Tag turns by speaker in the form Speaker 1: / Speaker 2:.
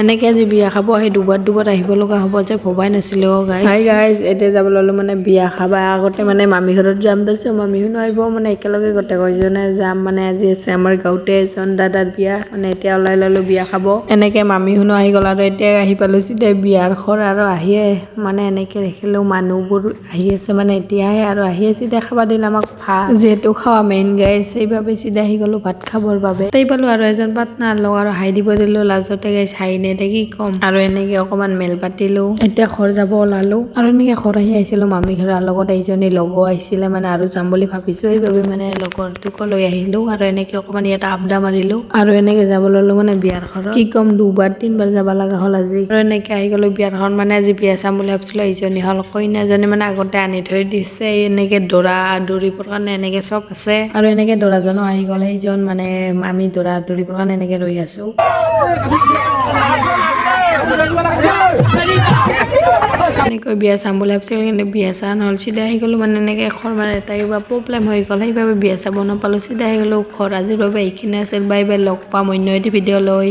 Speaker 1: এনেকে আজি বিয়া খাব আহি দুবাৰ আহিব লগা হ'ব যে ভবাই নাছিলো গাইজ। হাই গাইজ, এতিয়া যাব ল'লো মানে বিয়া খাবা আগতে মানে মামী ঘৰত যাম তাৰপিছত মামীহঁত আহিব মানে একেলগে গোটেই কেইজনে যাম মানে আজি আছে আমাৰ গাঁৱতে এজন দাদাৰ বিয়া মানে এতিয়া ওলাই ল'লো বিয়া খাব। এনেকে মামীহঁত আহি গ'ল আৰু এতিয়া আহি পালো চিধা বিয়াৰ ঘৰ আৰু আহিয়ে মানে এনেকে দেখিলো মানুহবোৰ আহি আছে মানে এতিয়াহে আৰু আহি আছে দেখাবা দিল আমাক ভাত যিহেতু খাৱা মেইন গাইজ সেইবাবে চিধা আহি গ'লো ভাত খাবৰ বাবে। তাই পালো আৰু এজন পাৰ্টনাৰ লগ আৰু হাই দিব দিলো লাজতে গাইজ হাই নেদে কি কম আৰু এনেকে অকমান মেল পাতিলো এতিয়া ঘৰ যাব ওলালো আৰু এনেকে ঘৰ আহি আহিছিলো মামী ঘৰৰ লগত এইজনী লগো আহিছিলে মানে আৰু যাম বুলি ভাবিছো সেইবাবে মানে লগৰটোকো লৈ আহিলো আৰু এনেকে অকমান ইয়াত আড্ডা মাৰিলো আৰু এনেকে যাব ললো মানে বিয়াৰ ঘৰত কি কম দুবাৰ তিনবাৰ যাব লগা হ'ল আজি আৰু এনেকে আহি গলো বিয়াৰ ঘৰত মানে আজি বিয়া চাম বুলি ভাবিছিলো এইজনী হ'ল কইনাজনী মানে আগতে আনি থৈ দিছে এনেকে দৰা দৌৰিবৰ কাৰণে এনেকে চব আছে আৰু এনেকে দৰাজনো আহি গ'ল সেইজন মানে আমি দৰা দৌৰিবৰ কাৰণে এনেকে ৰৈ আছো। এনেকৈ বিয়া চাম বুলি ভাবিছিল কিন্তু বিয়া চা নহ'ল চিধা আহি গ'লো মানে এনেকে এখন মানে এটা কিবা প্ৰব্লেম হৈ গ'ল সেইবাবে বিয়া চাব নাপালো চিধা আহি গ'লো ঘৰ আজিৰ বাবে এইখিনি আছিল বাই বাই লগ পাম অন্য এটি ভিডিঅ' লৈ।